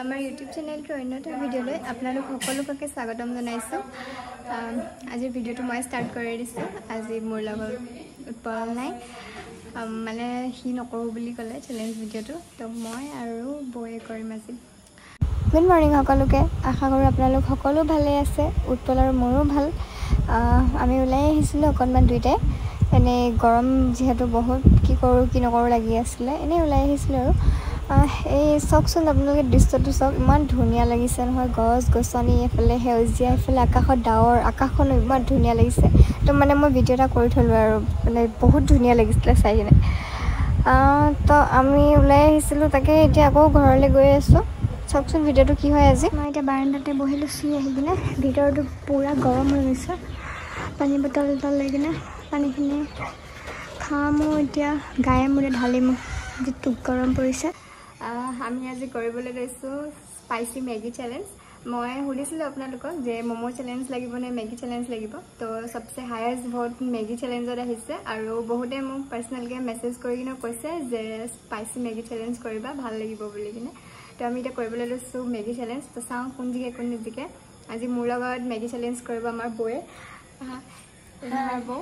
আমাৰ ইউটিউব চেনেলটোৰ অন্যতম ভিডিঅ'লৈ আপোনালোক সকলোকে স্বাগতম জনাইছোঁ। আজিৰ ভিডিঅ'টো মই ষ্টাৰ্ট কৰি দিছোঁ। আজি মোৰ লগত উৎপল নাই, মানে সি নকৰোঁ বুলি ক'লে চেলেঞ্জ ভিডিঅ'টো, তো মই আৰু বৌয়ে কৰিম আজি। গুড মৰ্ণিং সকলোকে, আশা কৰোঁ আপোনালোক সকলো ভালে আছে। উৎপল আৰু মোৰো ভাল। আমি ওলাই আহিছিলোঁ অকণমান দুয়োটাই, এনেই গৰম যিহেতু বহুত, কি কৰোঁ কি নকৰোঁ লাগি আছিলে, এনেই ওলাই আহিছিলোঁ আৰু। এই চাওকচোন আপোনালোকে দৃশ্যটো চাওক, ইমান ধুনীয়া লাগিছে নহয়, গছ গছনি, এফালে সেউজীয়া, এফালে আকাশত ডাৱৰ, আকাশখনো ইমান ধুনীয়া লাগিছে। তো মানে মই ভিডিঅ' এটা কৰি থ'লোঁ আৰু, মানে বহুত ধুনীয়া লাগিছিলে চাই কিনে। তো আমি ওলাই আহিছিলোঁ, তাকে এতিয়া আকৌ ঘৰলৈ গৈ আছোঁ। চাওকচোন ভিডিঅ'টো কি হয় আজি। মই এতিয়া বাৰাণ্ডাতে বহি লৈছোঁ আহি কিনে, ভিতৰটো পূৰা গৰম হৈ গৈছে। পানী বটল লৈ কিনে পানীখিনি খামো এতিয়া, গায়ে মূৰে ঢালিম, যিটো গৰম পৰিছে। আমি আজি কৰিবলৈ লৈছোঁ স্পাইচি মেগী চেলেঞ্জ। মই সুধিছিলোঁ আপোনালোকক যে ম'ম' চেলেঞ্জ লাগিব নে মেগী চেলেঞ্জ লাগিব, তো চবচে হায়েষ্ট ভোট মেগী চেলেঞ্জত আহিছে। আৰু বহুতে মোক পাৰ্চনেলকৈ মেছেজ কৰি কিনে কৈছে যে স্পাইচি মেগী চেলেঞ্জ কৰিবা, ভাল লাগিব বুলি কিনে। তো আমি এতিয়া কৰিবলৈ লৈছোঁ মেগী চেলেঞ্জ। তো চাওঁ কোন জিকে কোন নিজিকে। আজি মোৰ লগত মেগী চেলেঞ্জ কৰিব আমাৰ বৌয়ে, আমাৰ বৌ।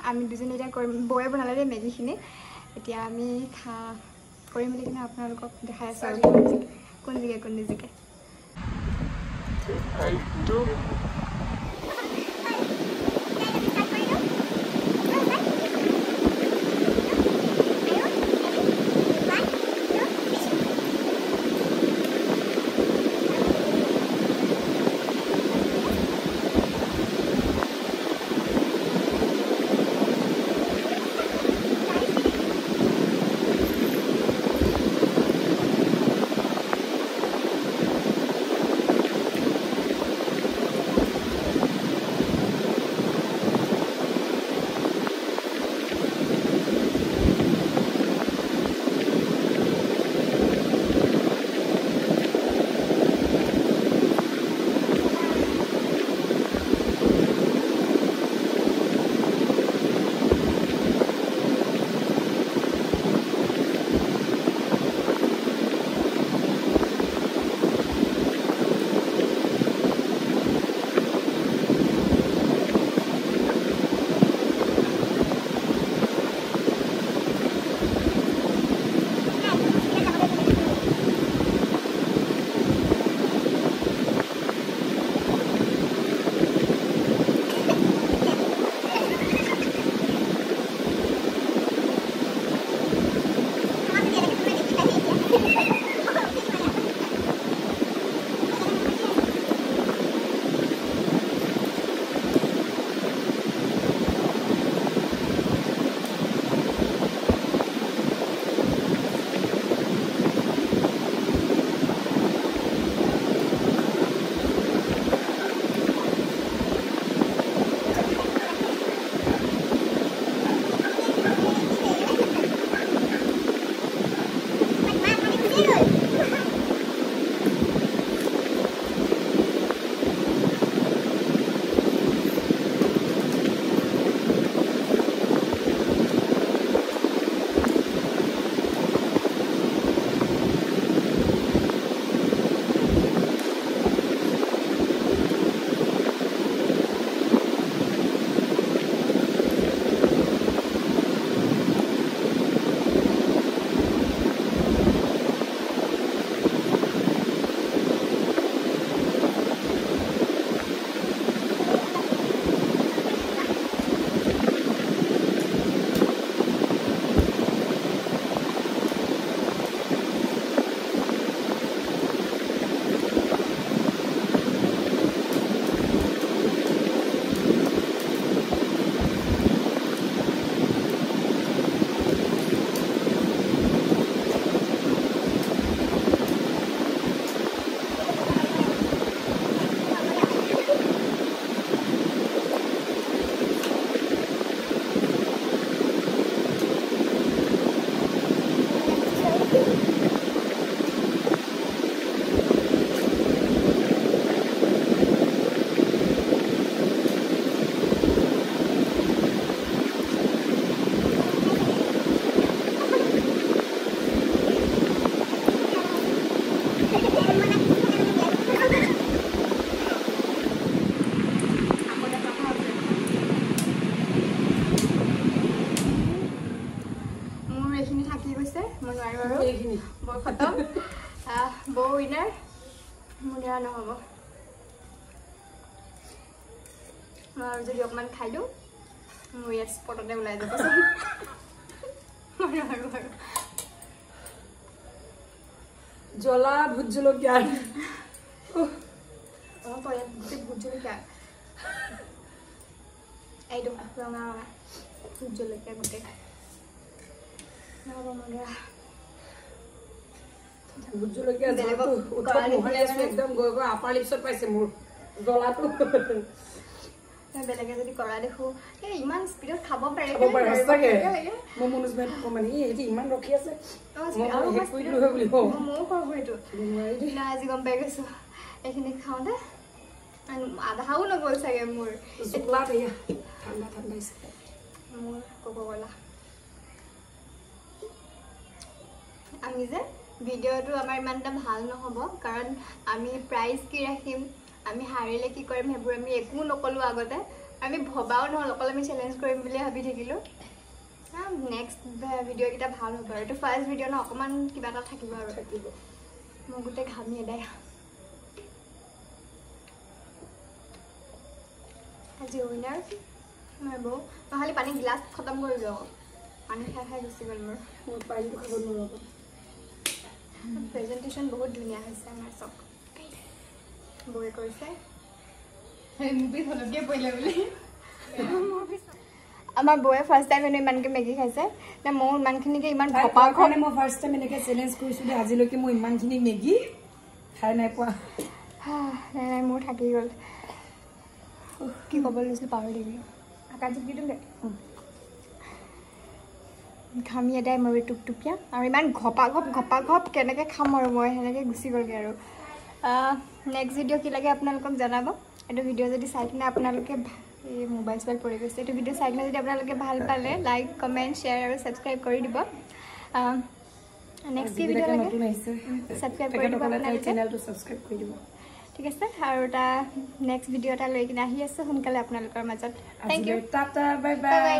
আমি দুজনী এতিয়া কৰিম, বৌয়ে বনালে দেই মেগীখিনি। এতিয়া আমি কৰি মেলি কিনে আপোনালোকক দেখাই আছোঁ আৰু কোন জিকে কোন নিজিকে। নোৱাৰো আৰু এইখিনি বৰ খতম বৌ উইনাৰ মোৰ দ্বাৰা নহ'ব মই আৰু যদি অকণমান খাই দিওঁ মোৰ ইয়াত স্পটতে ওলাই যাব নোৱাৰো আৰু জ্বলা ভোট জলকীয়া ভোট জলকীয়া এইটো ৰঙা ৰঙা ভোট জলকীয়া গোটেই নহ'ব মোৰ দ্বাৰা ভোট জলকীয়া একদম গৈ গৈ আপাৰ লিপছত পাইছে মোৰ জ্বলাটো বেলেগে যদি কৰা দেখো এই ইমান স্পীডত খাব পাৰে মই মনোজ ভাই অকণমান এইটো ইমান ৰখি আছে ময়ো কৰোঁ এইটো আজি গম পাই গৈছো এইখিনি খাওঁতে আধাও নগ'ল চাগে মোৰ ঠাণ্ডা ঠাণ্ডা মোৰ কোকা-কোলা আমি যে ভিডিঅ'টো আমাৰ ইমান এটা ভাল নহ'ব কাৰণ আমি প্ৰাইজ কি ৰাখিম আমি হাৰিলে কি কৰিম সেইবোৰ আমি একো নকলোঁ আগতে আমি ভবাও নহ'ল অকল আমি চেলেঞ্জ কৰিম বুলি ভাবি থাকিলোঁ নেক্সট ভিডিঅ'কেইটা ভাল হ'ব আৰু এইটো ফাৰ্ষ্ট ভিডিঅ' ন অকণমান কিবা এটা থাকিব আৰু মই গোটেই ঘামি এদাই আজি উইনাৰ মই বৌ মই খালি পানী গিলাচ খতম কৰিলোঁ আকৌ পানী খাই খাই গুচি গ'ল মোৰ পানীটো খাব নোৱাৰো প্ৰেজেণ্টেশ্যন বহুত ধুনীয়া হৈছে আমাৰ চব বৌয়ে কৰিছে আমাৰ বৌয়ে ফাৰ্ষ্ট টাইম ইমানকৈ মেগী খাইছে নে ময়ো ইমানখিনিকে ইমান ভপা কাৰণে মই ফাৰ্ষ্ট টাইম এনেকৈ চেলেঞ্জ কৰিছোঁ যে আজিলৈকে মই ইমানখিনি মেগী খাই নাই পোৱা নাই নাই মোৰ থাকি গ'ল কি ক'ব লৈছিলোঁ পাহৰি থাকিলোঁ আকাশত দি দিলে ঘামি এদাই মই টুপটুপীয়া আৰু ইমান ঘপা ঘপ কেনেকৈ খাম আৰু মই সেনেকৈ গুচি গ'লগৈ আৰু নেক্সট ভিডিঅ' কি লাগে আপোনালোকক জনাব এইটো ভিডিঅ' যদি চাই কিনে আপোনালোকে এই মোবাইল চোবাইল পৰি গৈছে এইটো ভিডিঅ' চাই কিনে যদি আপোনালোকে ভাল পালে লাইক কমেণ্ট শ্বেয়াৰ আৰু ছাবস্ক্ৰাইব কৰি দিব নেক্সট কি ভিডিঅ' লাগে ছাবস্ক্ৰাইব কৰি দিব আপোনালোকে চেনেলটো ছাবস্ক্ৰাইব কৰি দিব ঠিক আছে আৰু এটা নেক্সট ভিডিঅ' এটা লৈ কিনে আহি আছোঁ সোনকালে আপোনালোকৰ মাজত থেংক ইউ টাটা বাই বাই